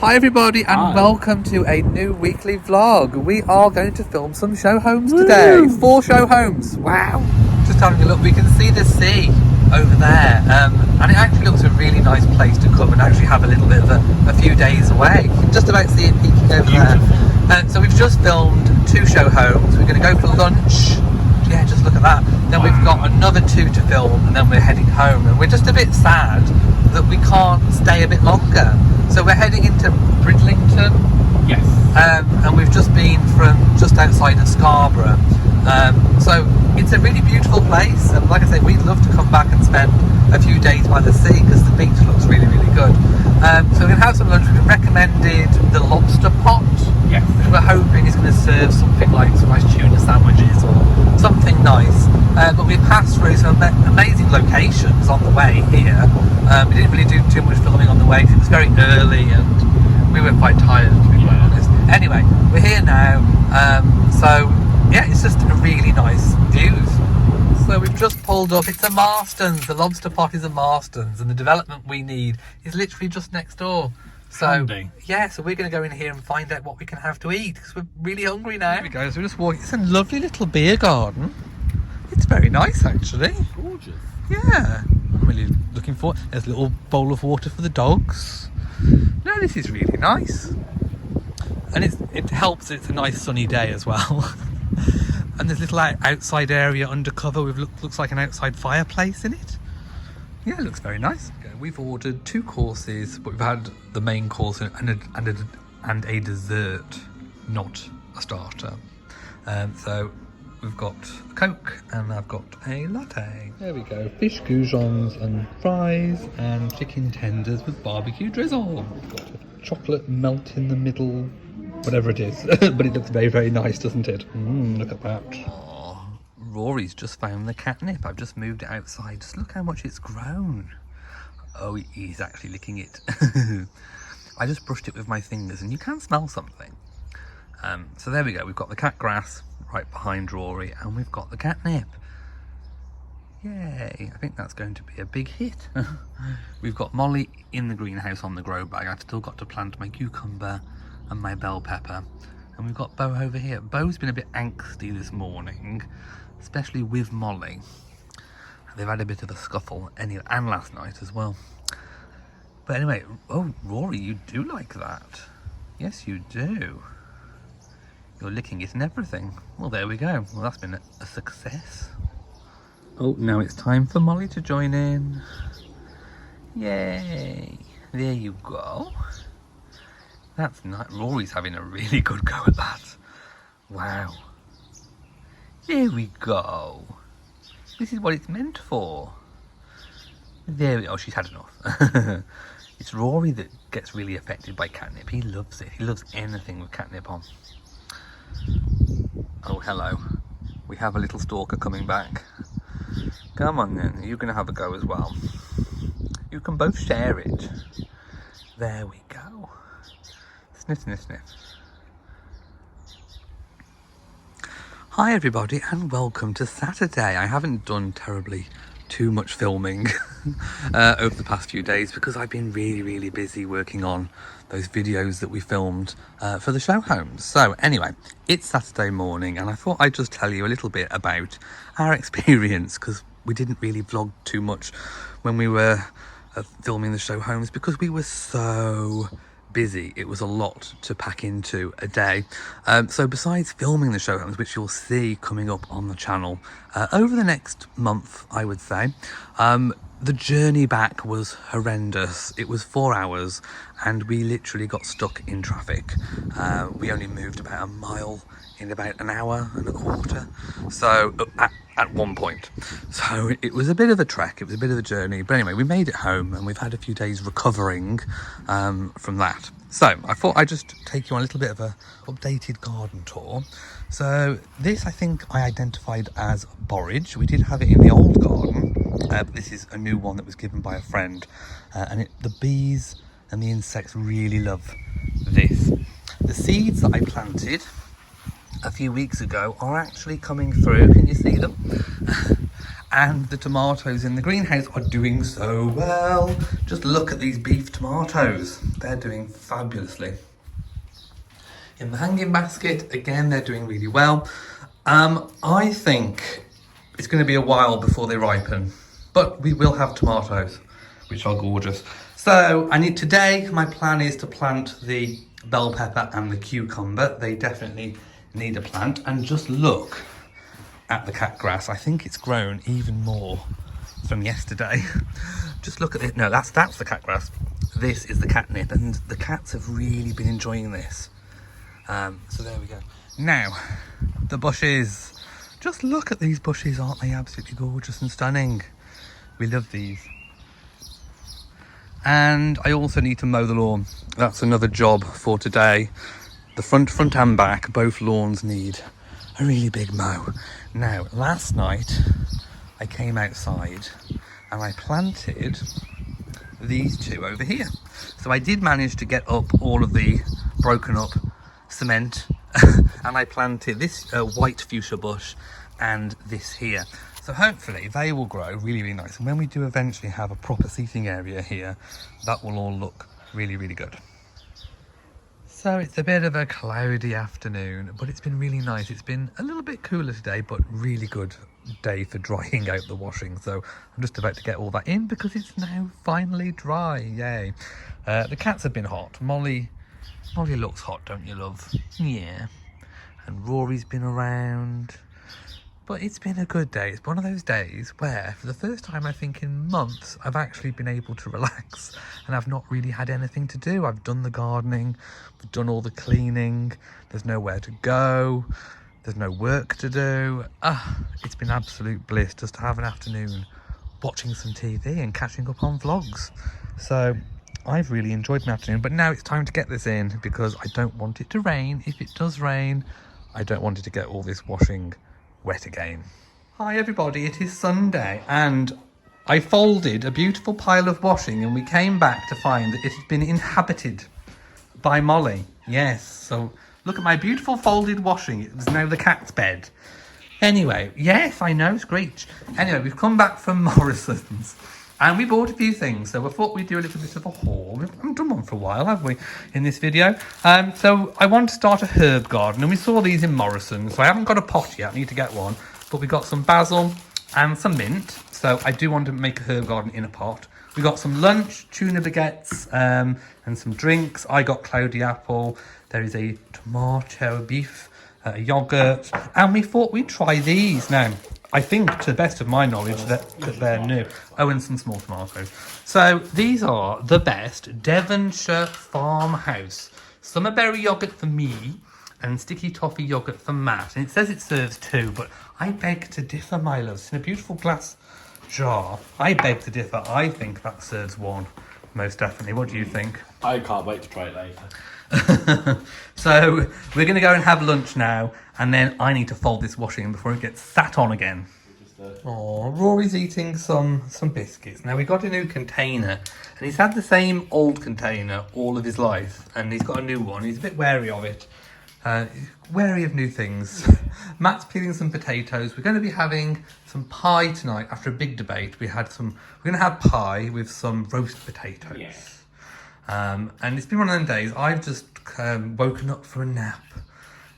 Hi everybody and welcome to a new weekly vlog. We are going to film some show homes today. 4 show homes. Wow. Just having a look, we can see the sea over there and it actually looks a really nice place to come and actually have a little bit of a few days away. You can just about see it peeking over there. So we've just filmed 2 show homes. We're going to go for lunch. Yeah, just look at that. Then we've got another 2 to film and then we're heading home, and we're just a bit sad that we can't stay a bit longer. So we're heading into Bridlington. Yes. And we've just been from just outside of Scarborough. So it's a really beautiful place, and like I say, we'd love to come back and spend a few days by the sea because the beach looks really, really good. So we're going to have some lunch. We've been recommended the lobster pot. Yes. Which we're hoping is going to serve something like some nice tuna sandwiches or something nice. But we passed through some amazing locations on the way here. We didn't really do too much filming on the way because it was very early and we were quite tired, to be quite honest. Anyway, we're here now. So yeah, it's just a really nice views. So we've just pulled up. It's a Marston's. The lobster pot is a Marston's, and the development we need is literally just next door. So handy. Yeah, so we're going to go in here and find out what we can have to eat because we're really hungry now. Here we go. So we're just walking. It's a lovely little beer garden. It's very nice, actually. Gorgeous. Yeah, I'm really looking forward. There's a little bowl of water for the dogs. No, this is really nice, and it helps. It's a nice sunny day as well. And there's a little outside area under cover with looks like an outside fireplace in it. Yeah, it looks very nice. Okay, we've ordered 2 courses, but we've had the main course and a dessert, not a starter. So we've got a Coke and I've got a latte. There we go. Fish goujons and fries and chicken tenders with barbecue drizzle. We've got a chocolate melt in the middle, whatever it is. But it looks very, very nice, doesn't it? Look at that. Oh, Rory's just found the catnip. I've just moved it outside. Just look how much it's grown. Oh, he's actually licking it. I just brushed it with my fingers and you can smell something. So there we go. We've got the cat grass right behind Rory and we've got the catnip. Yay, I think that's going to be a big hit. We've got Molly in the greenhouse on the grow bag. I've still got to plant my cucumber and my bell pepper. And we've got Bo over here. Bo's been a bit angsty this morning, especially with Molly. They've had a bit of a scuffle, and last night as well. But anyway, oh, Rory, you do like that. Yes, you do. You're licking it and everything. Well, there we go. Well, that's been a success. Oh, now it's time for Molly to join in. Yay. There you go. That's nice. Rory's having a really good go at that. Wow. There we go. This is what it's meant for. There we go. Oh, she's had enough. It's Rory that gets really affected by catnip. He loves it. He loves anything with catnip on. Oh, hello. We have a little stalker coming back. Come on then. You're going to have a go as well. You can both share it. There we go. Sniff, sniff, sniff. Hi everybody and welcome to Saturday. I haven't done terribly too much filming over the past few days because I've been really, really busy working on those videos that we filmed for the show homes. So anyway, it's Saturday morning and I thought I'd just tell you a little bit about our experience because we didn't really vlog too much when we were filming the show homes because we were so busy. It was a lot to pack into a day. So besides filming the show homes, which you'll see coming up on the channel over the next month, I would say, the journey back was horrendous. It was 4 hours and we literally got stuck in traffic. We only moved about a mile in about an hour and a quarter. So at one point. So it was a bit of a trek, it was a bit of a journey, but anyway, we made it home and we've had a few days recovering from that. So I thought I'd just take you on a little bit of a updated garden tour. So this I think I identified as borage. We did have it in the old garden, but this is a new one that was given by a friend, and the bees and the insects really love this. The seeds that I planted a few weeks ago are actually coming through. Can you see them? And the tomatoes in the greenhouse are doing so well. Just look at these beef tomatoes. They're doing fabulously. In the hanging basket, again, they're doing really well. I think it's going to be a while before they ripen, but we will have tomatoes, which are gorgeous. So today, my plan is to plant the bell pepper and the cucumber. They definitely need a plant. And just look at the cat grass. I think it's grown even more from yesterday. Just look at it. No, that's the cat grass. This is the catnip, and the cats have really been enjoying this. So there we go. Now, the bushes. Just look at these bushes, aren't they absolutely gorgeous and stunning? We love these. And I also need to mow the lawn. That's another job for today. The front and back, both lawns need a really big mow. Now, last night I came outside and I planted these two over here. So I did manage to get up all of the broken up cement and I planted this white fuchsia bush and this here. So hopefully they will grow really, really nice. And when we do eventually have a proper seating area here, that will all look really, really good. So it's a bit of a cloudy afternoon, but it's been really nice. It's been a little bit cooler today, but really good day for drying out the washing. So I'm just about to get all that in because it's now finally dry. Yay. The cats have been hot. Molly looks hot, don't you, love? Yeah. And Rory's been around. But it's been a good day. It's one of those days where, for the first time I think in months, I've actually been able to relax and I've not really had anything to do. I've done the gardening, I've done all the cleaning, there's nowhere to go, there's no work to do. It's been absolute bliss just to have an afternoon watching some TV and catching up on vlogs. So I've really enjoyed my afternoon, but now it's time to get this in because I don't want it to rain. If it does rain, I don't want it to get all this washing wet again. Hi everybody, it is Sunday and I folded a beautiful pile of washing and we came back to find that it had been inhabited by Molly. Yes, so look at my beautiful folded washing. It was now the cat's bed. Anyway, yes, I know, Screech. Anyway, we've come back from Morrison's and we bought a few things, so I thought we'd do a little bit of a haul. We haven't done one for a while, have we, in this video? So I want to start a herb garden, and we saw these in Morrison's. So I haven't got a pot yet, I need to get one. But we got some basil and some mint, so I do want to make a herb garden in a pot. We got some lunch, tuna baguettes, and some drinks. I got cloudy apple. There is a tomato beef, a yogurt, and we thought we'd try these now. I think, to the best of my knowledge, that they're new. Oh, and some small tomatoes. So these are the best Devonshire farmhouse summerberry yogurt for me and sticky toffee yogurt for Matt. And it says it serves two, but I beg to differ, my loves. It's in a beautiful glass jar. I beg to differ. I think that serves one, most definitely. What do you think? I can't wait to try it later. So we're going to go and have lunch now, and then I need to fold this washing before it gets sat on again. Oh, Rory's eating some biscuits. Now we got a new container, and he's had the same old container all of his life, and he's got a new one. He's a bit wary of it, wary of new things. Matt's peeling some potatoes. We're going to be having some pie tonight after a big debate. We're going to have pie with some roast potatoes. Yes. And it's been one of them days. I've just woken up for a nap,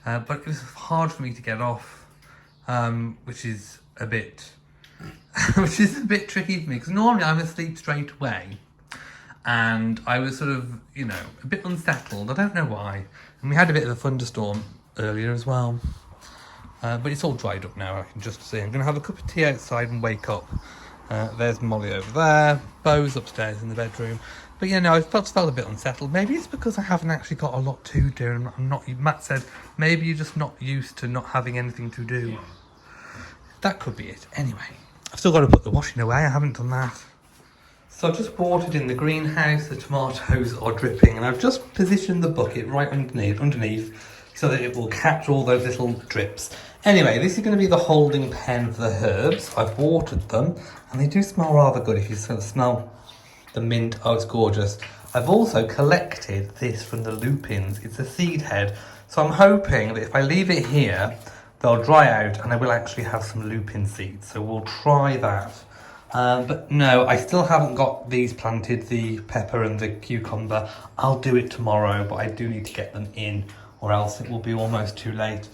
but it was hard for me to get off, which is a bit tricky for me because normally I'm asleep straight away, and I was sort of, a bit unsettled. I don't know why. And we had a bit of a thunderstorm earlier as well, but it's all dried up now. I can just see. I'm going to have a cup of tea outside and wake up. There's Molly over there. Bo's upstairs in the bedroom. But I felt a bit unsettled. Maybe it's because I haven't actually got a lot to do. And I'm not. Matt said maybe you're just not used to not having anything to do. Yeah. That could be it. Anyway, I've still got to put the washing away. I haven't done that. So I've just watered in the greenhouse. The tomatoes are dripping, and I've just positioned the bucket right underneath, so that it will catch all those little drips. Anyway, this is going to be the holding pen for the herbs. I've watered them, and they do smell rather good. If you sort of smell the mint, oh, it's gorgeous. I've also collected this from the lupins. It's a seed head. So I'm hoping that if I leave it here, they'll dry out and I will actually have some lupin seeds. So we'll try that. But no, I still haven't got these planted, the pepper and the cucumber. I'll do it tomorrow, but I do need to get them in or else it will be almost too late.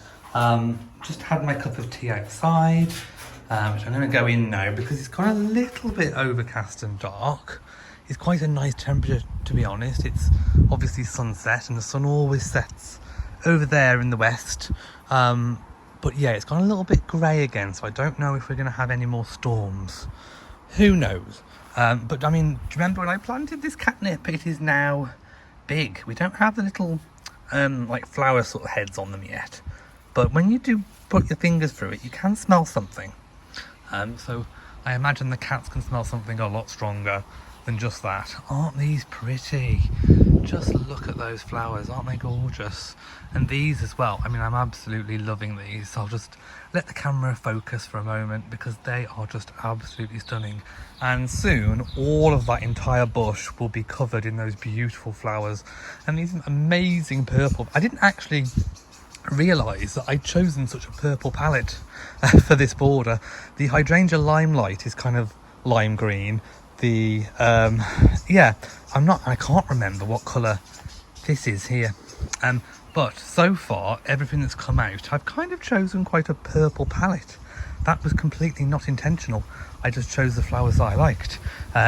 Just had my cup of tea outside, which I'm going to go in now because it's got a little bit overcast and dark. It's quite a nice temperature, to be honest. It's obviously sunset and the sun always sets over there in the west. But yeah, it's gone a little bit grey again, so I don't know if we're going to have any more storms. Who knows? But I mean, do you remember when I planted this catnip? It is now big. We don't have the little like flower sort of heads on them yet. But when you do put your fingers through it, you can smell something. So I imagine the cats can smell something a lot stronger than just that. Aren't these pretty? Just look at those flowers, aren't they gorgeous? And these as well. I mean, I'm absolutely loving these. I'll just let the camera focus for a moment because they are just absolutely stunning. And soon all of that entire bush will be covered in those beautiful flowers and these amazing purple. I didn't actually realise that I'd chosen such a purple palette for this border. The hydrangea limelight is kind of lime green. The yeah, I can't remember what colour this is here, but so far everything that's come out, I've kind of chosen quite a purple palette. That was completely not intentional. I just chose the flowers that I liked,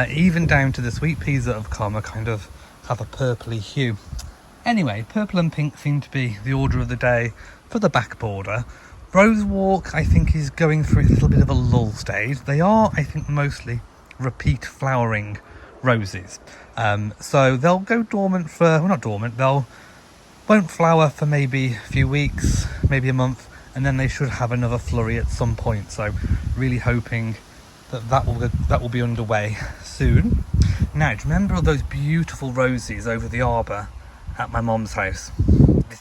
even down to the sweet peas that have come. I kind of have a purpley hue. Anyway, purple and pink seem to be the order of the day for the back border. Rose Walk, I think, is going through a little bit of a lull stage. They are, I think, mostly repeat flowering roses. So they'll go dormant for, well, not dormant, won't flower for maybe a few weeks, maybe a month, and then they should have another flurry at some point. So really hoping that will be underway soon. Now, do you remember all those beautiful roses over the arbour at my mom's house?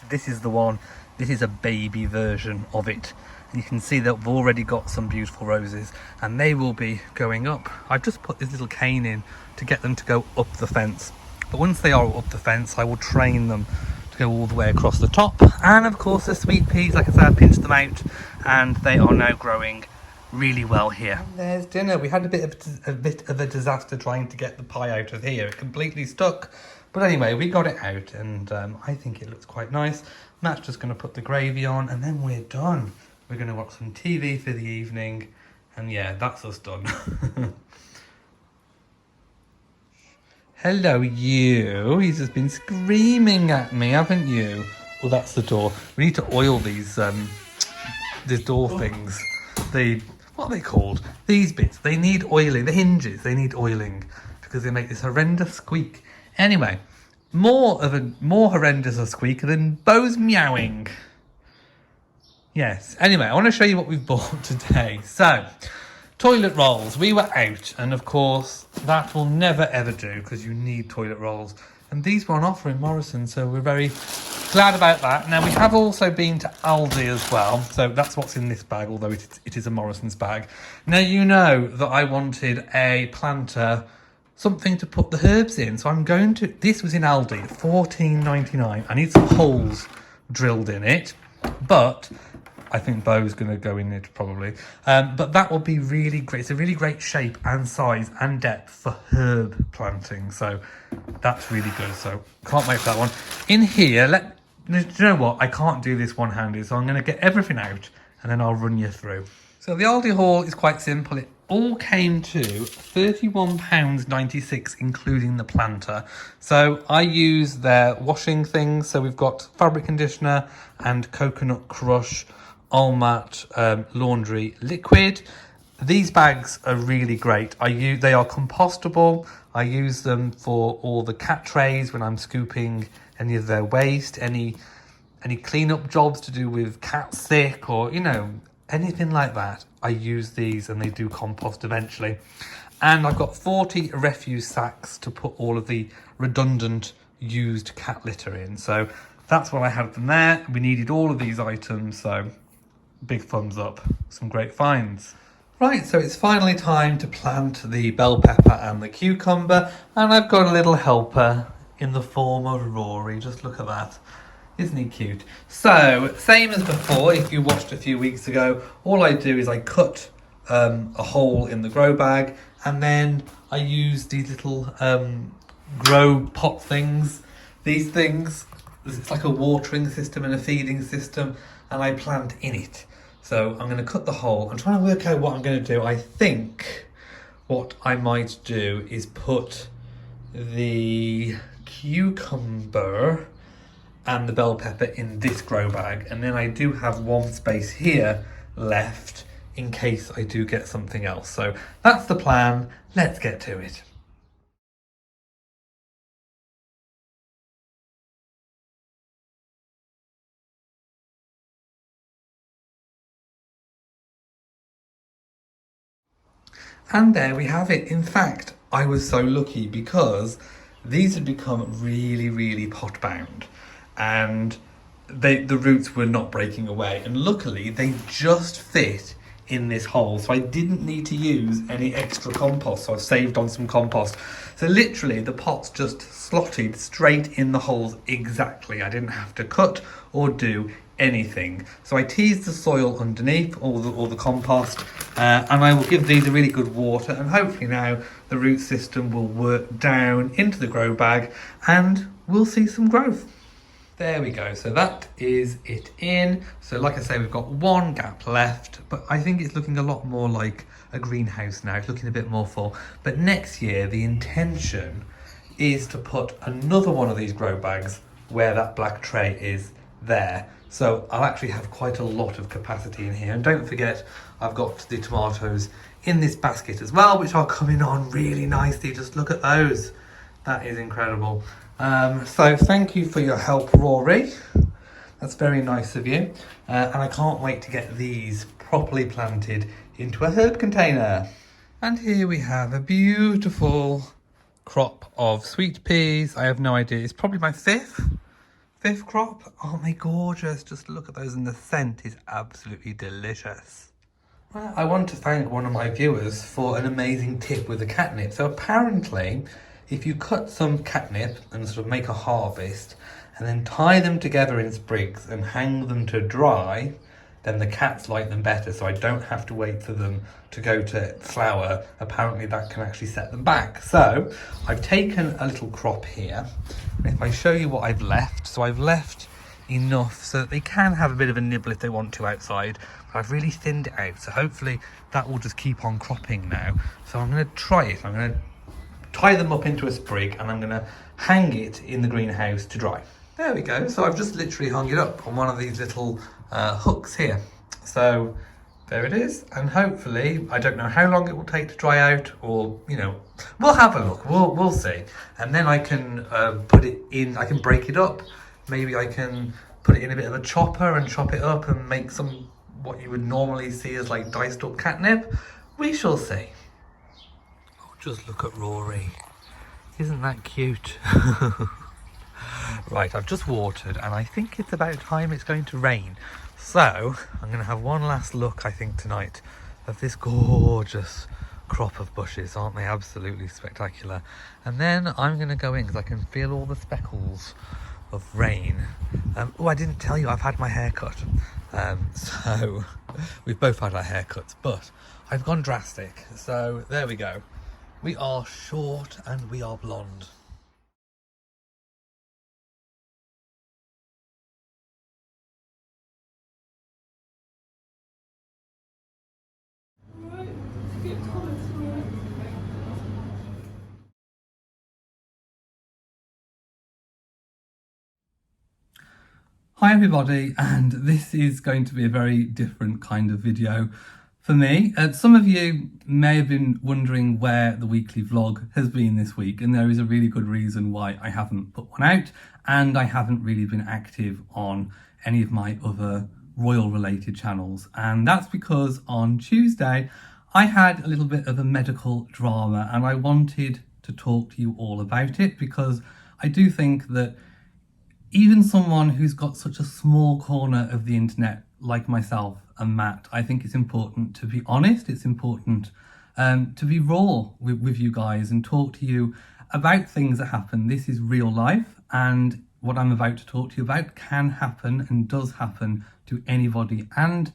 This is the one. This is a baby version of it. And you can see that we've already got some beautiful roses and they will be going up. I've just put this little cane in to get them to go up the fence. But once they are up the fence, I will train them to go all the way across the top. And of course the sweet peas, like I said, I pinched them out and they are now growing really well here. And there's dinner. We had a bit of a disaster trying to get the pie out of here. It completely stuck. But anyway, we got it out and I think it looks quite nice. Matt's just going to put the gravy on and then we're done. We're going to watch some TV for the evening. And yeah, that's us done. Hello, you. He's just been screaming at me, haven't you? Well, that's the door. We need to oil these door things. What are they called? These bits. They need oiling. The hinges, they need oiling because they make this horrendous squeak. Anyway, more horrendous a squeak than Bo's meowing. Yes. Anyway, I want to show you what we've bought today. So, toilet rolls. We were out, and of course, that will never ever do because you need toilet rolls. And these were on offer in Morrison, so we're very glad about that. Now, we have also been to Aldi as well, so that's what's in this bag, although it is a Morrison's bag. Now, you know that I wanted a planter, something to put the herbs in, so I'm going to... This was in Aldi, $14.99. I need some holes drilled in it, but... I think Bo's going to go in it probably. But that will be really great. It's a really great shape and size and depth for herb planting. So that's really good. So can't wait for that one. In here, do you know what? I can't do this one-handed. So I'm going to get everything out and then I'll run you through. So the Aldi haul is quite simple. It all came to £31.96, including the planter. So I use their washing things. So we've got fabric conditioner and coconut crush Allmat laundry liquid. These bags are really great. They are compostable. I use them for all the cat trays when I'm scooping any of their waste, any cleanup jobs to do with cat sick or anything like that. I use these and they do compost eventually. And I've got 40 refuse sacks to put all of the redundant used cat litter in. So that's what I had from there. We needed all of these items, so big thumbs up. Some great finds. Right, so it's finally time to plant the bell pepper and the cucumber, and I've got a little helper in the form of Rory. Just look at that. Isn't he cute? So, same as before, if you watched a few weeks ago, all I do is I cut a hole in the grow bag, and then I use these little grow pot things. These things, it's like a watering system and a feeding system, and I plant in it. So I'm going to cut the hole. I'm trying to work out what I'm going to do. I think what I might do is put the cucumber and the bell pepper in this grow bag, and then I do have one space here left in case I do get something else. So that's the plan. Let's get to it. And there we have it. In fact, I was so lucky because these had become really, really pot bound, and the roots were not breaking away. And luckily, they just fit in this hole, so I didn't need to use any extra compost. So I've saved on some compost. So literally, the pots just slotted straight in the holes exactly. I didn't have to cut or do anything. So I teased the soil underneath, all the compost, and I will give these a really good water, and hopefully now the root system will work down into the grow bag and we'll see some growth. There we go. So that is it in. So like I say, we've got one gap left, but I think it's looking a lot more like a greenhouse now. It's looking a bit more full. But next year, the intention is to put another one of these grow bags where that black tray is there. So I'll actually have quite a lot of capacity in here. And don't forget, I've got the tomatoes in this basket as well, which are coming on really nicely. Just look at those. That is incredible. So thank you for your help, Rory. That's very nice of you. And I can't wait to get these properly planted into a herb container. And here we have a beautiful crop of sweet peas. I have no idea. It's probably my fifth crop. Aren't they gorgeous? Just look at those, and the scent is absolutely delicious. Well, I want to thank one of my viewers for an amazing tip with the catnip. So apparently, if you cut some catnip and sort of make a harvest and then tie them together in sprigs and hang them to dry, then the cats like them better. So I don't have to wait for them to go to flower. Apparently that can actually set them back. So I've taken a little crop here, and if I show you what I've left, so I've left enough so that they can have a bit of a nibble if they want to outside, but I've really thinned it out. So hopefully that will just keep on cropping now. So I'm going to try it. I'm going to tie them up into a sprig, and I'm going to hang it in the greenhouse to dry. There we go. So I've just literally hung it up on one of these little hooks here. So there it is, and hopefully, I don't know how long it will take to dry out, or we'll have a look. We'll see, and then I can put it in. I can break it up. Maybe I can put it in a bit of a chopper and chop it up and make some what you would normally see as like diced up catnip. We shall see. Just look at Rory. Isn't that cute? Right, I've just watered, and I think it's about time it's going to rain. So I'm going to have one last look, I think, tonight of this gorgeous crop of bushes. Aren't they absolutely spectacular? And then I'm going to go in because I can feel all the speckles of rain. Oh, I didn't tell you I've had my hair cut. So we've both had our haircuts, but I've gone drastic. So there we go. We are short and we are blonde. Hi everybody, and this is going to be a very different kind of video for me. Some of you may have been wondering where the weekly vlog has been this week, and there is a really good reason why I haven't put one out, and I haven't really been active on any of my other royal related channels. And that's because on Tuesday I had a little bit of a medical drama, and I wanted to talk to you all about it because I do think that even someone who's got such a small corner of the internet like myself and Matt, I think it's important to be honest. It's important to be raw with you guys and talk to you about things that happen. This is real life, and what I'm about to talk to you about can happen and does happen to anybody and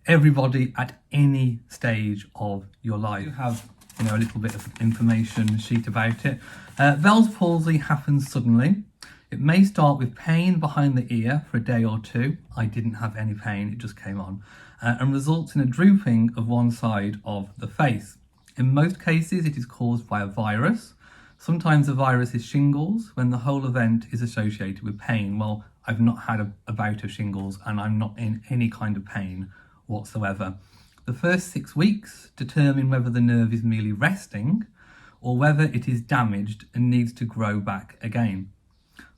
everybody at any stage of your life. You have, a little bit of information sheet about it. Bell's palsy happens suddenly. It may start with pain behind the ear for a day or two. I didn't have any pain, it just came on, and results in a drooping of one side of the face. In most cases, it is caused by a virus. Sometimes the virus is shingles when the whole event is associated with pain. Well, I've not had a bout of shingles and I'm not in any kind of pain whatsoever. The first 6 weeks determine whether the nerve is merely resting or whether it is damaged and needs to grow back again.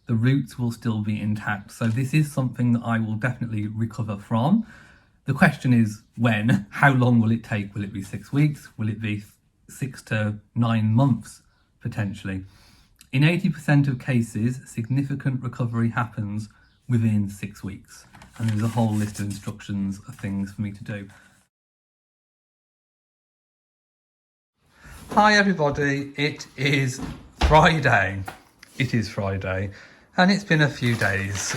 The roots will still be intact, so this is something that I will definitely recover from. The question is when. How long will it take? Will it be 6 weeks? Will it be 6 to 9 months potentially? In 80% of cases, significant recovery happens within 6 weeks, and there's a whole list of instructions of things for me to do. Hi everybody, it is Friday. It is Friday, and it's been a few days.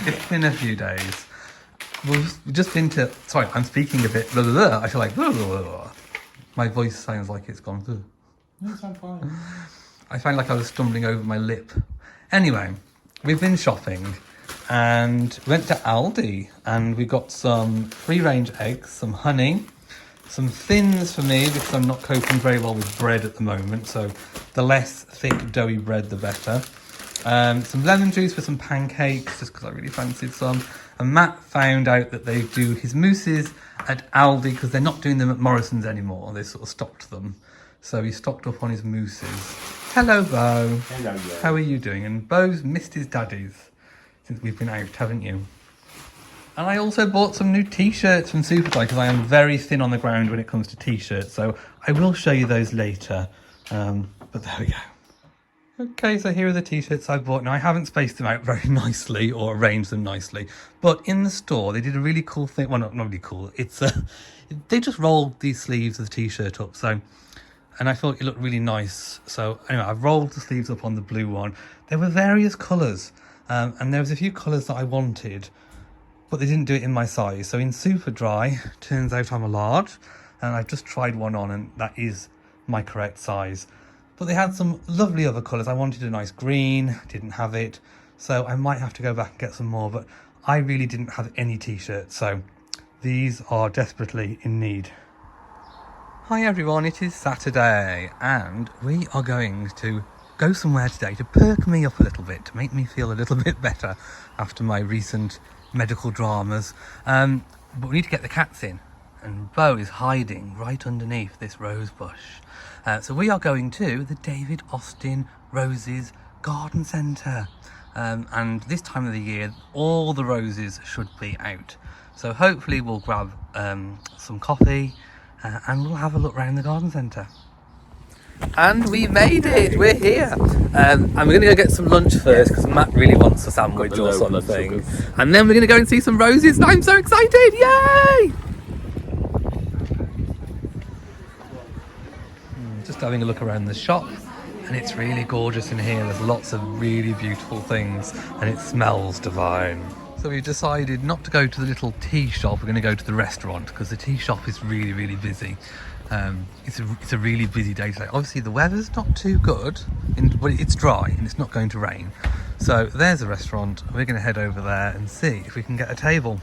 We've just been to, sorry, I'm speaking a bit, blah, blah, blah. I feel like, blah, blah, blah, blah. My voice sounds like it's gone through. No, it sounds fine. I found like I was stumbling over my lip. Anyway, we've been shopping and went to Aldi and we got some free-range eggs, some honey, some thins for me because I'm not coping very well with bread at the moment, so the less thick doughy bread the better. Some lemon juice for some pancakes just because I really fancied some, and Matt found out that they do his mousses at Aldi because they're not doing them at Morrison's anymore. They sort of stopped them, so he stocked up on his mousses. Hello Bo. Hello, yeah. How are you doing? And Bo's missed his daddies since we've been out, haven't you? And I also bought some new t-shirts from Superdry because I am very thin on the ground when it comes to t-shirts, so I will show you those later, but there we go. Okay, so here are the t-shirts I bought. Now I haven't spaced them out very nicely or arranged them nicely, but in the store they did a really cool thing. Well, not really cool, it's they just rolled these sleeves of the t-shirt up, so, and I thought it looked really nice. So anyway, I've rolled the sleeves up on the blue one. There were various colours, and there was a few colours that I wanted, but they didn't do it in my size. So in Superdry, turns out I'm a large, and I've just tried one on and that is my correct size. But they had some lovely other colours. I wanted a nice green, didn't have it, so I might have to go back and get some more, but I really didn't have any t-shirts, so these are desperately in need. Hi everyone, it is Saturday and we are going to go somewhere today to perk me up a little bit, to make me feel a little bit better after my recent medical dramas. But we need to get the cats in, and Bo is hiding right underneath this rose bush. So we are going to the David Austin Roses Garden Centre, and this time of the year all the roses should be out, so hopefully we'll grab some coffee and we'll have a look around the garden centre. And we made it, we're here. And we're going to go get some lunch first because Matt really wants a sandwich or something, and then we're going to go and see some roses and I'm so excited, yay! Just having a look around the shop, and it's really gorgeous in here. There's lots of really beautiful things and it smells divine. So we've decided not to go to the little tea shop, we're going to go to the restaurant because the tea shop is really, really busy. It's a really busy day today. Obviously the weather's not too good, but it's dry and it's not going to rain. So there's a restaurant, we're going to head over there and see if we can get a table.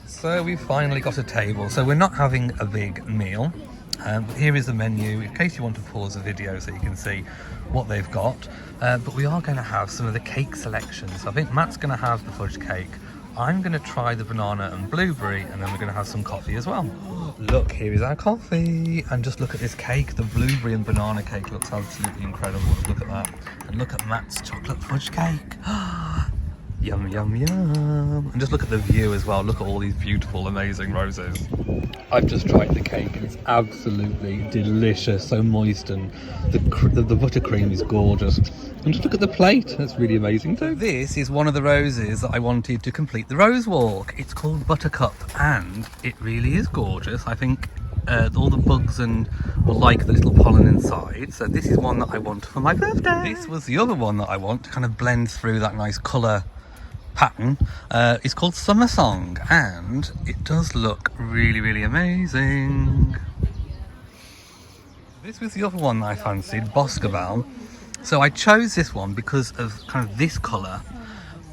So we finally got a table, so we're not having a big meal. But here is the menu in case you want to pause the video so you can see what they've got. But we are going to have some of the cake selections. So I think Matt's going to have the fudge cake. I'm going to try the banana and blueberry, and then we're going to have some coffee as well. Look, here is our coffee, and just look at this cake. The blueberry and banana cake looks absolutely incredible. Look at that. And look at Matt's chocolate fudge cake. Yum, yum, yum. And just look at the view as well. Look at all these beautiful, amazing roses. I've just tried the cake and it's absolutely delicious, so moist, and the buttercream is gorgeous. And just look at the plate, that's really amazing too. This is one of the roses that I wanted to complete the rose walk. It's called Buttercup and it really is gorgeous. I think all the bugs and will like the little pollen inside. So this is one that I want for my birthday. This was the other one that I want to kind of blend through that nice colour pattern. It's called Summer Song, and it does look really, really amazing. This was the other one that I fancied, Boscobel. So I chose this one because of kind of this colour,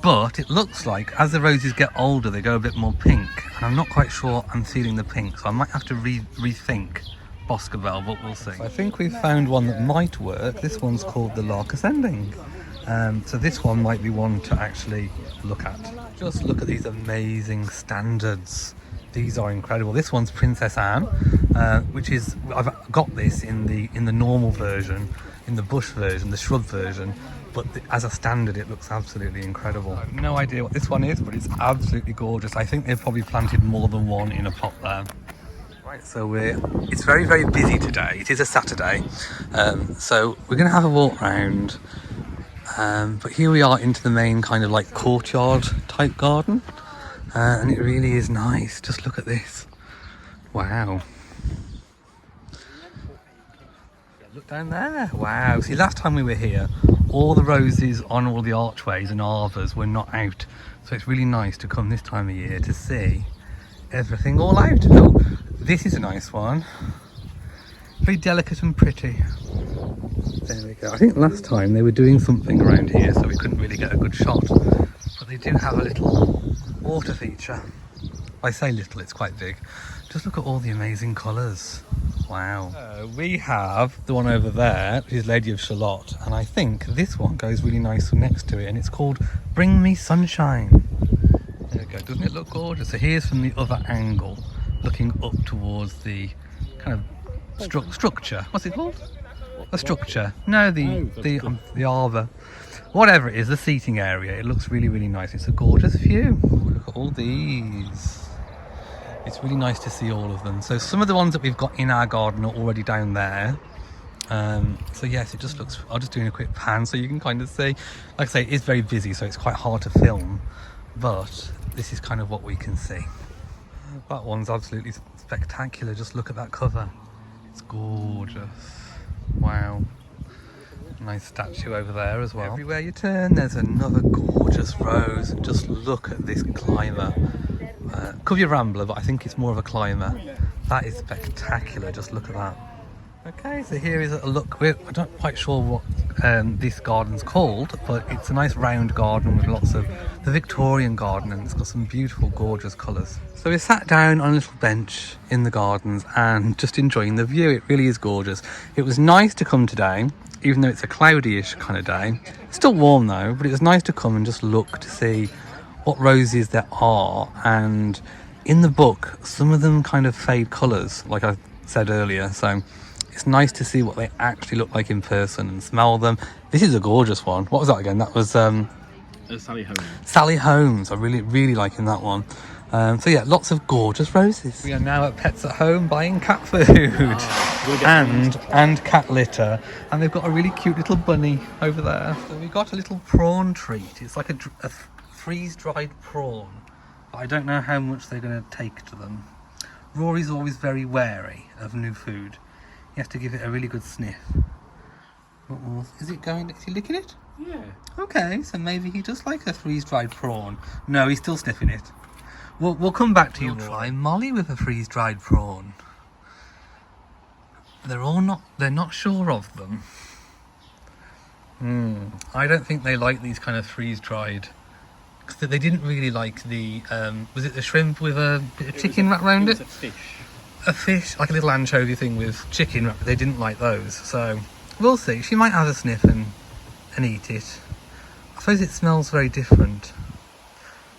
but it looks like as the roses get older they go a bit more pink, and I'm not quite sure I'm feeling the pink, so I might have to rethink Boscobel, but we'll see. So I think we've found one that might work. This one's called the Lark Ascending. So this one might be one to actually look at. Just look at these amazing standards. These are incredible. This one's Princess Anne, which is, I've got this in the normal version, in the bush version, the shrub version, but as a standard it looks absolutely incredible. I have no idea what this one is, but it's absolutely gorgeous. I think they've probably planted more than one in a pot there. Right, so it's very, very busy today. It is a Saturday, so we're going to have a walk around. But here we are into the main kind of like courtyard type garden, and it really is nice. Just look at this. Wow. Look down there. Wow. See, last time we were here, all the roses on all the archways and arbours were not out. So it's really nice to come this time of year to see everything all out. Oh, this is a nice one. Very delicate and pretty. There we go. I think last time they were doing something around here, so we couldn't really get a good shot. But they do have a little water feature. I say little, it's quite big. Just look at all the amazing colours. Wow. We have the one over there, which is Lady of Shalott, and I think this one goes really nice next to it, and it's called Bring Me Sunshine. There we go. Doesn't it look gorgeous? So here's from the other angle, looking up towards the kind of structure. What's it called? A structure. No, the arbour. Whatever it is, the seating area. It looks really, really nice. It's a gorgeous view. Look at all these. It's really nice to see all of them. So some of the ones that we've got in our garden are already down there. So yes, it just looks, I'll just do a quick pan so you can kind of see. Like I say, it is very busy, so it's quite hard to film, but this is kind of what we can see. That one's absolutely spectacular. Just look at that cover. It's gorgeous. Wow. Nice statue over there as well. Everywhere you turn there's another gorgeous rose, and just look at this climber. Could be a rambler, but I think it's more of a climber. That is spectacular. Just look at that. Okay, so here is a look. I'm not quite sure what this garden's called, but it's a nice round garden with lots of the Victorian garden, and it's got some beautiful, gorgeous colours. So we sat down on a little bench in the gardens and just enjoying the view. It really is gorgeous. It was nice to come today, even though it's a cloudy-ish kind of day. It's still warm though, but it was nice to come and just look to see what roses there are. And in the book, some of them kind of fade colours, like I said earlier, so it's nice to see what they actually look like in person and smell them. This is a gorgeous one. What was that again? That was Sally Holmes. Sally Holmes. I really liking that one. So yeah, lots of gorgeous roses. We are now at Pets at Home buying cat food and cat litter, and they've got a really cute little bunny over there. So we got a little prawn treat. It's like a freeze-dried prawn, but I don't know how much they're going to take to them. Rory's always very wary of new food. You have to give it a really good sniff. Is he licking it? Yeah. Okay, so maybe he does like a freeze-dried prawn. No, he's still sniffing it. We'll come back to you. We'll try Molly with a freeze-dried prawn. They're not sure of them. I don't think they like these kind of freeze-dried. Because they didn't really like the, was it the shrimp with a bit of chicken wrapped around it? A fish. A fish, like a little anchovy thing with chicken wrapped. They didn't like those, so we'll see. She might have a sniff and eat it. I suppose it smells very different.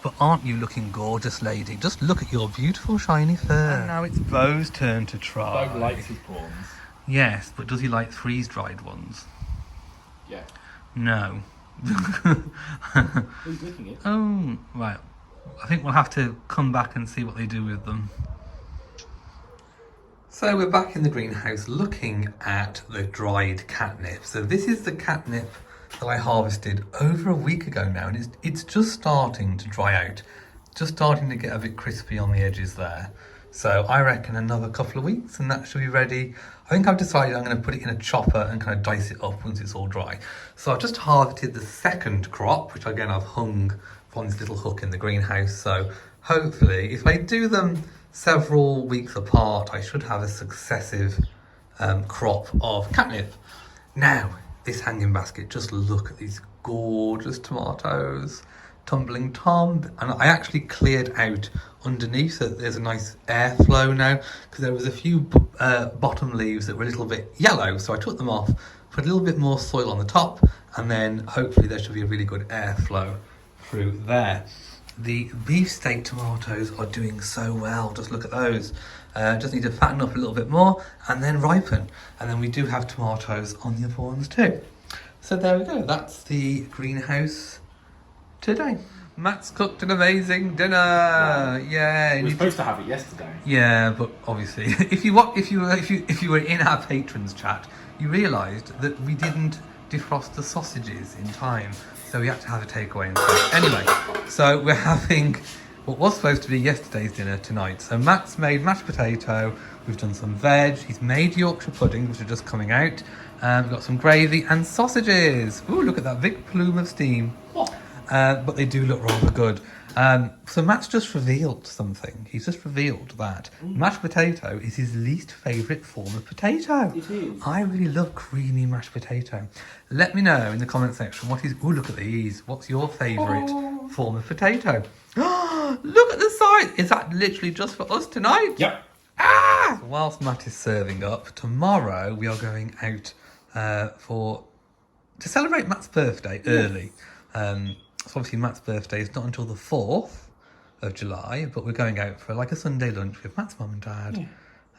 But aren't you looking gorgeous, lady? Just look at your beautiful shiny fur. And now it's Beau's turn to try. Beau likes his prawns. Yes, but does he like freeze-dried ones? Yeah. No. Who's licking it? Oh, right. I think we'll have to come back and see what they do with them. So we're back in the greenhouse looking at the dried catnip. So this is the catnip that I harvested over a week ago now, and it's just starting to dry out, just starting to get a bit crispy on the edges there. So I reckon another couple of weeks and that should be ready. I think I've decided I'm going to put it in a chopper and kind of dice it up once it's all dry. So I've just harvested the second crop, which again I've hung on this little hook in the greenhouse. So hopefully, if I do them several weeks apart, I should have a successive crop of catnip. Now, this hanging basket, just look at these gorgeous tomatoes. Tumbling Tom, and I actually cleared out underneath so that there's a nice airflow now, because there was a few bottom leaves that were a little bit yellow, so I took them off, put a little bit more soil on the top, and then hopefully there should be a really good airflow through there. The beefsteak tomatoes are doing so well, just look at those. Just need to fatten up a little bit more and then ripen, and then we do have tomatoes on the other ones too. So there we go, that's the greenhouse today. Matt's cooked an amazing dinner. Wow. Yeah, we were supposed to have it yesterday. Yeah, but obviously, if you were in our patrons chat, you realised that we didn't defrost the sausages in time, so we had to have a takeaway instead. Anyway, so we're having what was supposed to be yesterday's dinner tonight. So Matt's made mashed potato. We've done some veg. He's made Yorkshire pudding, which are just coming out. We've got some gravy and sausages. Ooh, look at that big plume of steam. What? But they do look rather good. So Matt's just revealed something. He's just revealed that mashed potato is his least favourite form of potato. It is. I really love creamy mashed potato. Let me know in the comment section what is... Oh, look at these. What's your favourite form of potato? Look at the size. Is that literally just for us tonight? Yep. Ah! Whilst Matt is serving up, tomorrow we are going out to celebrate Matt's birthday early. So obviously Matt's birthday is not until the 4th of July, but we're going out for like a Sunday lunch with Matt's mum and dad.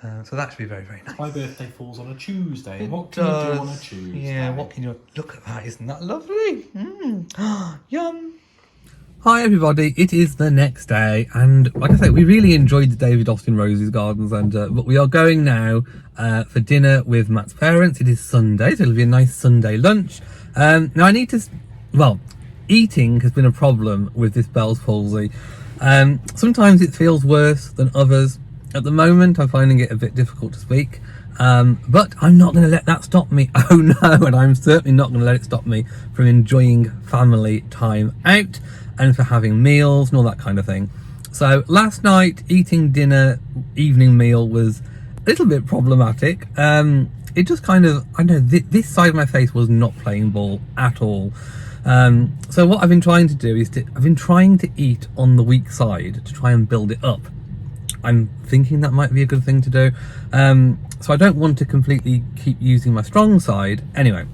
Yeah. So that should be very, very nice. My birthday falls on a Tuesday. It What can does. you do on a Tuesday? Yeah, what can you... Look at that, isn't that lovely? Yum. Hi everybody, it is the next day, and like I say, we really enjoyed the David Austin Roses Gardens, and but we are going now for dinner with Matt's parents. It is Sunday, so it'll be a nice Sunday lunch. Now I need to... Well... Eating has been a problem with this Bell's palsy. Sometimes it feels worse than others. At the moment, I'm finding it a bit difficult to speak. But I'm not going to let that stop me. Oh no, and I'm certainly not going to let it stop me from enjoying family time out and for having meals and all that kind of thing. So last night, eating dinner, evening meal was a little bit problematic. It just kind of, I know this side of my face was not playing ball at all. So what I've been trying to do is I've been trying to eat on the weak side to try and build it up. I'm thinking that might be a good thing to do. So I don't want to completely keep using my strong side. Anyway,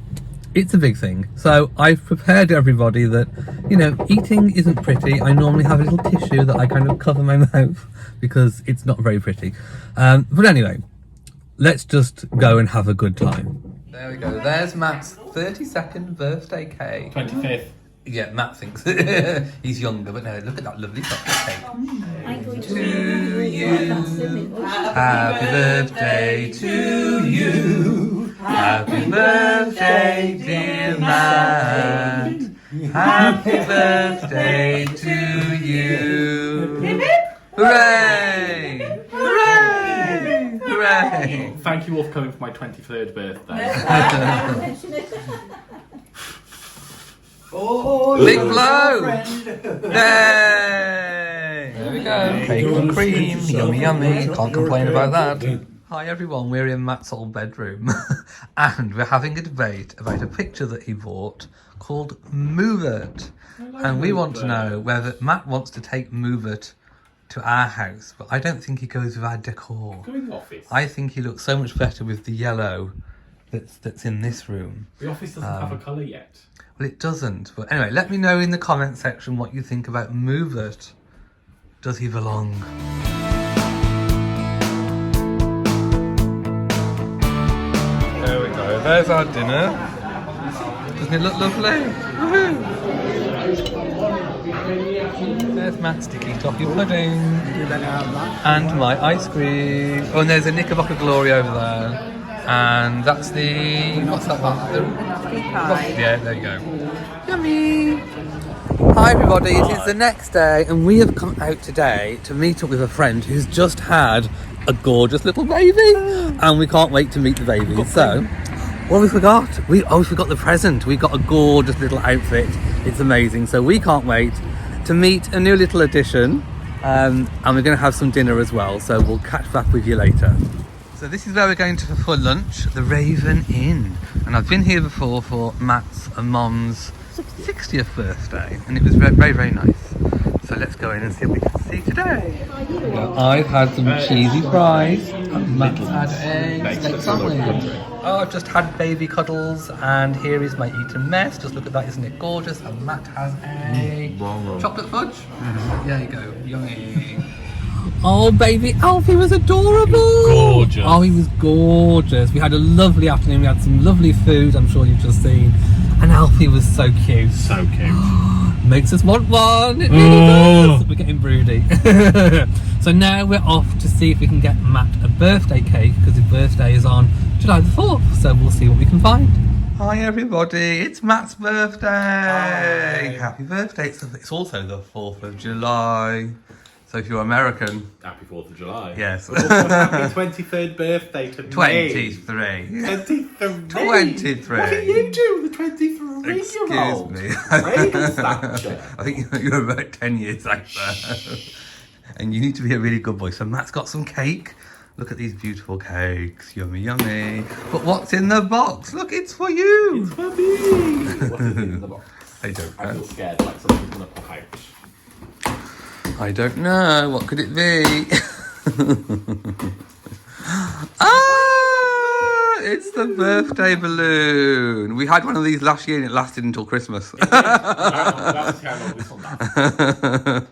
it's a big thing. So I've prepared everybody that, you know, eating isn't pretty. I normally have a little tissue that I kind of cover my mouth because it's not very pretty. But anyway, let's just go and have a good time. There we go. There's Matt's 32nd birthday cake. 25th. Yeah, Matt thinks he's younger, but no, look at that lovely chocolate cake. To you, happy birthday to you. Happy birthday, dear Matt. Happy birthday to you. Hooray! Hooray! Hooray! Thank you all for coming for my 23rd birthday. Oh, big blow! Yay! There we go. Cake and cream. Yummy, yummy. Can't complain about that. Hi everyone, we're in Matt's old bedroom and we're having a debate about a picture that he bought called Move It. And we want to know whether Matt wants to take Move It to our house, but I don't think he goes with our decor. Go in the office. I think he looks so much better with the yellow that's in this room. The office doesn't have a colour yet. Well, it doesn't. But anyway, let me know in the comment section what you think about Move It. Does he belong? There we go. There's our dinner. Doesn't it look lovely? Woohoo! There's Matt's sticky toffee pudding. And my ice cream. Oh, and there's a Knickerbocker Glory over there. And that's the... What's that one? The pie. yeah, there you go. Yummy! Hi everybody, it is the next day and we have come out today to meet up with a friend who's just had a gorgeous little baby and we can't wait to meet the baby. So, what we forgot? We forgot the present. We got a gorgeous little outfit. It's amazing. So we can't wait to meet a new little addition and we're going to have some dinner as well. So we'll catch back with you later. So this is where we're going to for lunch, the Raven Inn. And I've been here before for Matt's and Mom's 60th birthday and it was very, very nice. So let's go in and see what we can see today. I've had some cheesy fries and Matt's had a steak sandwich. Oh, I've just had baby cuddles and here is my eaten mess. Just look at that, isn't it gorgeous? And Matt has a chocolate fudge. There you go, yummy. Oh, baby Alfie was adorable. Gorgeous. Oh, he was gorgeous. We had a lovely afternoon. We had some lovely food, I'm sure you've just seen. And Alfie was so cute. So cute. Makes us want one. It really does. We're getting broody. So now we're off to see if we can get Matt a birthday cake because his birthday is on July the 4th. So we'll see what we can find. Hi everybody, it's Matt's birthday. Hi. Happy birthday. It's also the 4th of July. So if you're American... Happy 4th of July. Yes. Happy 23rd birthday to me. 23. 23. 23. What do you do with the 23-year-old? Excuse me. Regal stature. I think you're about 10 years out there. And you need to be a really good boy. So Matt's got some cake. Look at these beautiful cakes. Yummy, yummy. But what's in the box? Look, it's for you. It's for me. What is in the box? I don't know. I feel scared like something's going to pop out. I don't know. What could it be? Ah! It's the birthday balloon. We had one of these last year and it lasted until Christmas. That's how long this one lasts.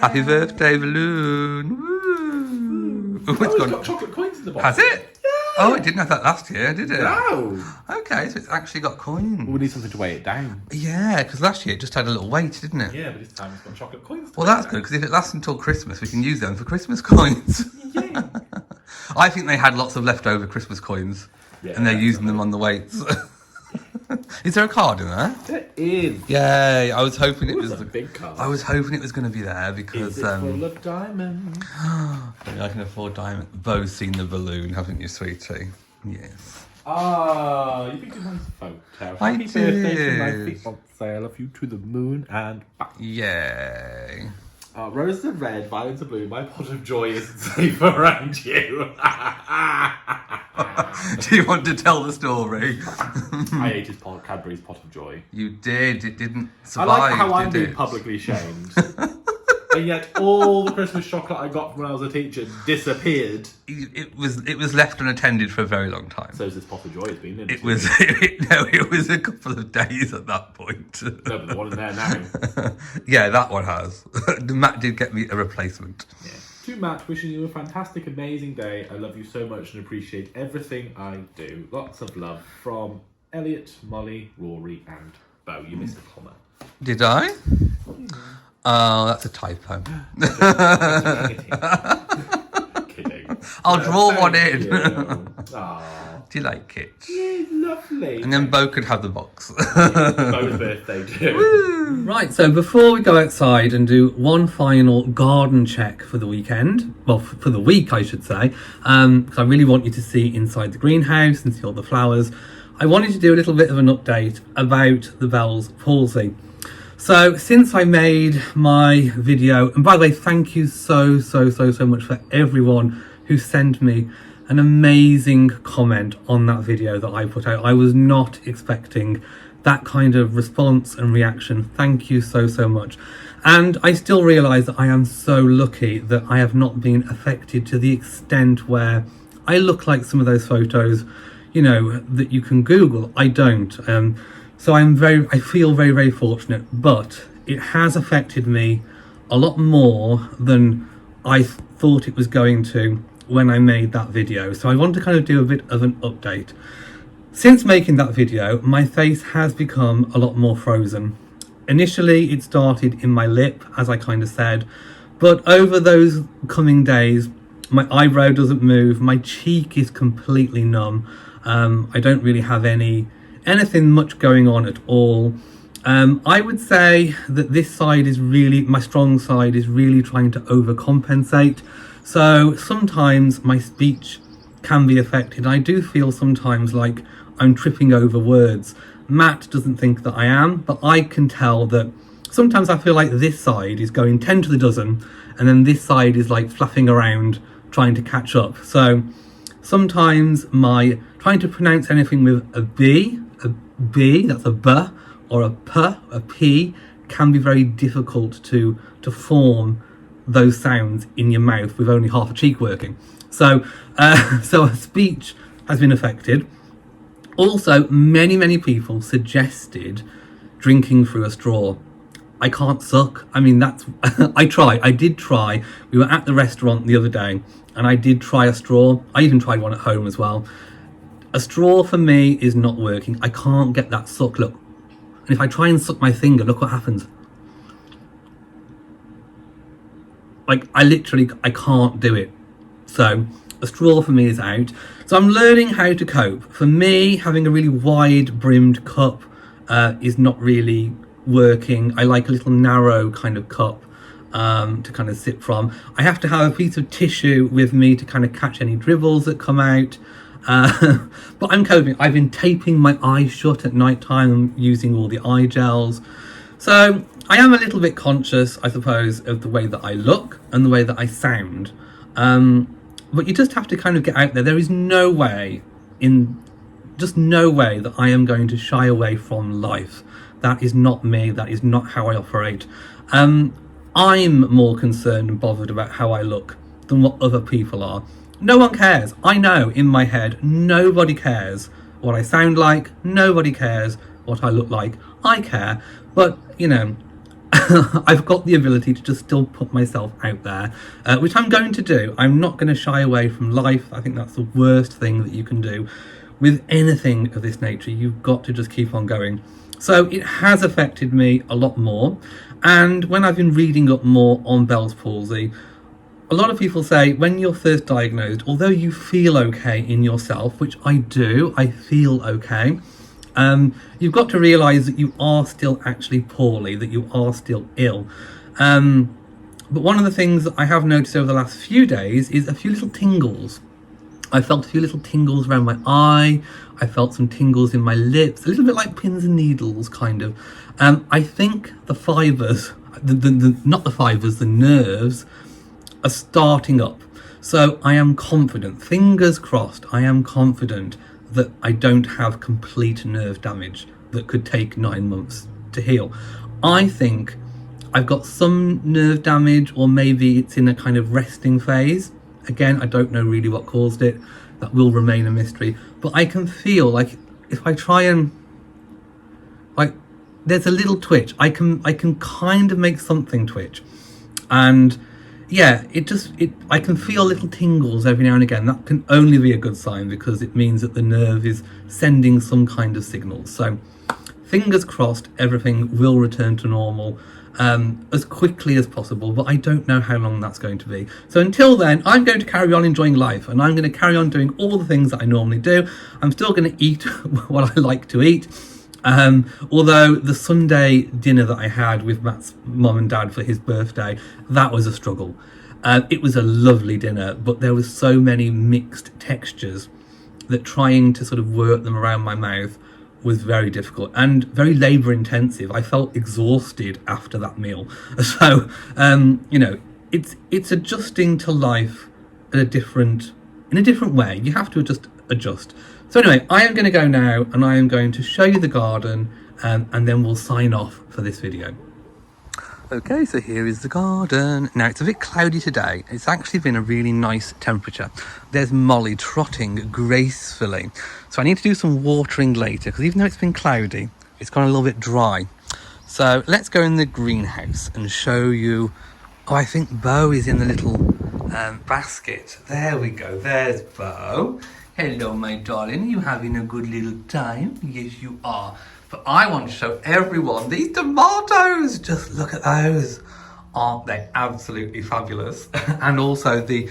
Happy birthday balloon. Woo. Oh, it's got chocolate coins in the box. Has it? Yeah. Oh, it didn't have that last year, did it? No. Okay, so it's actually got coins. We need something to weigh it down. Yeah, because last year it just had a little weight, didn't it? Yeah, but this time it's got chocolate coins. Well, that's good, because if it lasts until Christmas, we can use them for Christmas coins. Yeah. I think they had lots of leftover Christmas coins, and they're using them on the weights. Is there a card in there? There is. Yay! I was hoping it was a big card. I was hoping it was going to be there because Is it full of diamonds? I can afford diamond. Bo's seen the balloon, haven't you, sweetie? Yes. Ah, you picked a nice photo. I Happy birthday to my did. fiancé. I love you to the moon and back. Yay! Roses are red, violets are blue. My pot of joy isn't safe around you. Do you want to tell the story? I ate his Cadbury's pot of joy. You did. It didn't survive. I like how I'm did being it? publicly shamed. And yet all the Christmas chocolate I got from when I was a teacher disappeared. It was left unattended for a very long time. So this pot of joy has been in It was it was a couple of days at that point. No, but the one in there now. Yeah, that one has. Matt did get me a replacement. Yeah. To Matt, wishing you a fantastic, amazing day. I love you so much and appreciate everything I do. Lots of love from Elliot, Molly, Rory, and Bo. You missed a comma. Did I? Oh, that's a typo. Kidding. I'll draw one in. Aww. Do you like it? Yeah, lovely. And then Bo could have the box. Bo's birthday too. Right, so before we go outside and do one final garden check for the weekend, well, for the week, I should say, because I really want you to see inside the greenhouse and see all the flowers, I wanted to do a little bit of an update about the Bell Palsy. So since I made my video, and by the way, thank you so much for everyone who sent me an amazing comment on that video that I put out. I was not expecting that kind of response and reaction. Thank you so much. And I still realise that I am so lucky that I have not been affected to the extent where I look like some of those photos, you know, that you can Google. I don't. So I feel very fortunate, but it has affected me a lot more than I thought it was going to when I made that video. So I want to kind of do a bit of an update. Since making that video, my face has become a lot more frozen. Initially, it started in my lip, as I kind of said, but over those coming days, my eyebrow doesn't move, my cheek is completely numb. I don't really have anything much going on at all. I would say that this side is really, my strong side is really trying to overcompensate. So sometimes my speech can be affected. I do feel sometimes like I'm tripping over words. Matt doesn't think that I am, but I can tell that sometimes I feel like this side is going 10 to the dozen, and then this side is like flapping around trying to catch up. So sometimes my trying to pronounce anything with a B, that's a B, or a P, a P, can be very difficult to form those sounds in your mouth with only half a cheek working. So so speech has been affected. Also, many people suggested drinking through a straw. I can't suck. I mean, that's I did try. We were at the restaurant the other day and I did try a straw. I even tried one at home as well. A straw for me is not working. I can't get that suck. Look, and if I try and suck my finger, look what happens. Like, I can't do it. So a straw for me is out. So I'm learning how to cope. For me, having a really wide brimmed cup is not really working. I like a little narrow kind of cup to kind of sip from. I have to have a piece of tissue with me to kind of catch any dribbles that come out. But I'm coping. I've been taping my eyes shut at night time using all the eye gels. So I am a little bit conscious, I suppose, of the way that I look and the way that I sound. But you just have to kind of get out there. There is no way, just no way that I am going to shy away from life. That is not me. That is not how I operate. I'm more concerned and bothered about how I look than what other people are. No one cares. I know in my head, nobody cares what I sound like. Nobody cares what I look like. I care. But, you know, I've got the ability to just still put myself out there, which I'm going to do. I'm not going to shy away from life. I think that's the worst thing that you can do with anything of this nature. You've got to just keep on going. So it has affected me a lot more. And when I've been reading up more on Bell's palsy, a lot of people say when you're first diagnosed, although you feel okay in yourself, which I do, I feel okay, you've got to realise that you are still actually poorly, that you are still ill. But one of the things that I have noticed over the last few days is a few little tingles. I felt a few little tingles around my eye. I felt some tingles in my lips, a little bit like pins and needles, kind of. I think the fibres, not the fibres, the nerves are starting up. So I am confident, fingers crossed, I am confident that I don't have complete nerve damage that could take 9 months to heal. I think I've got some nerve damage, or maybe it's in a kind of resting phase. Again, I don't know really what caused it. That will remain a mystery. But I can feel like if I try and, like, there's a little twitch. I can kind of make something twitch. And yeah, I can feel little tingles every now and again. That can only be a good sign because it means that the nerve is sending some kind of signal. So fingers crossed, everything will return to normal as quickly as possible, but I don't know how long that's going to be. So until then, I'm going to carry on enjoying life, and I'm going to carry on doing all the things that I normally do. I'm still going to eat what I like to eat. Although the Sunday dinner that I had with Matt's mum and dad for his birthday, that was a struggle. It was a lovely dinner, but there was so many mixed textures that trying to sort of work them around my mouth was very difficult and very labour intensive. I felt exhausted after that meal. So, you know, it's adjusting to life in a different way. You have to adjust. So anyway, I am going to go now and I am going to show you the garden and then we'll sign off for this video. Okay, so here is the garden. Now, it's a bit cloudy today. It's actually been a really nice temperature. There's Molly trotting gracefully. So I need to do some watering later because even though it's been cloudy, it's gone a little bit dry. So let's go in the greenhouse and show you. Oh, I think Bo is in the little basket. There we go. There's Bo. Hello, my darling. You having a good little time? Yes, you are. But I want to show everyone these tomatoes. Just look at those. Aren't they absolutely fabulous? And also the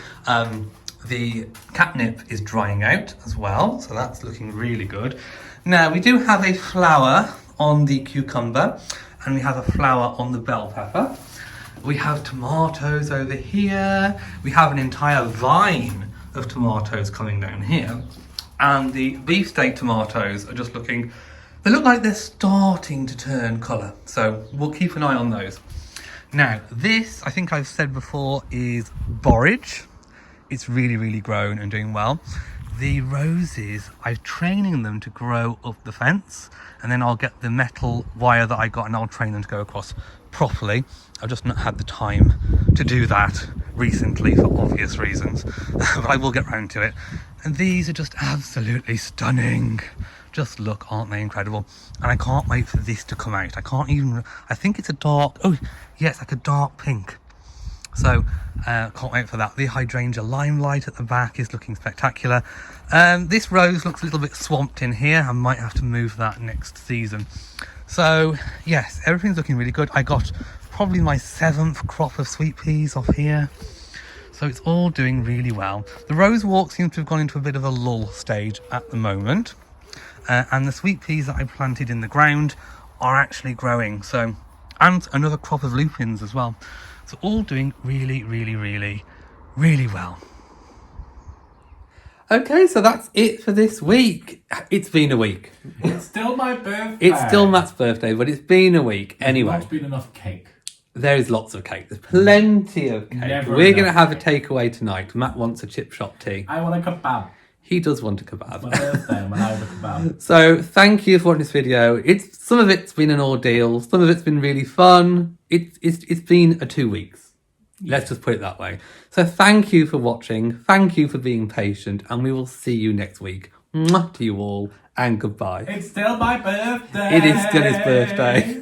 catnip is drying out as well. So that's looking really good. Now we do have a flower on the cucumber, and we have a flower on the bell pepper. We have tomatoes over here. We have an entire vine of tomatoes coming down here. And the beefsteak tomatoes are just looking, they look like they're starting to turn colour. So we'll keep an eye on those. Now, this, I think I've said before, is borage. It's really, really grown and doing well. The roses, I'm training them to grow up the fence, and then I'll get the metal wire that I got and I'll train them to go across properly. I've just not had the time to do that recently for obvious reasons, but I will get round to it. And these are just absolutely stunning. Just look, aren't they incredible? And I can't wait for this to come out. I think it's a dark, oh yes, like a dark pink. So can't wait for that. The hydrangea limelight at the back is looking spectacular. This rose looks a little bit swamped in here. I might have to move that next season. So yes, everything's looking really good. I got probably my 7th crop of sweet peas off here. So it's all doing really well. The rose walk seems to have gone into a bit of a lull stage at the moment. And the sweet peas that I planted in the ground are actually growing. So, and another crop of lupins as well. So all doing really, really, really, really well. Okay, so that's it for this week. It's been a week. It's still my birthday. It's still Matt's birthday, but it's been a week. Anyway. There's not been enough cake. There is lots of cake. There's plenty of cake. We're going to have a takeaway tonight. Matt wants a chip shop tea. I want a kebab. He does want a kebab. It's my birthday and I have a kebab. So thank you for watching this video. Some of it's been an ordeal. Some of it's been really fun. It's been a 2 weeks. Let's just put it that way. So thank you for watching. Thank you for being patient. And we will see you next week. Mwah to you all and goodbye. It's still my birthday. It is still his birthday.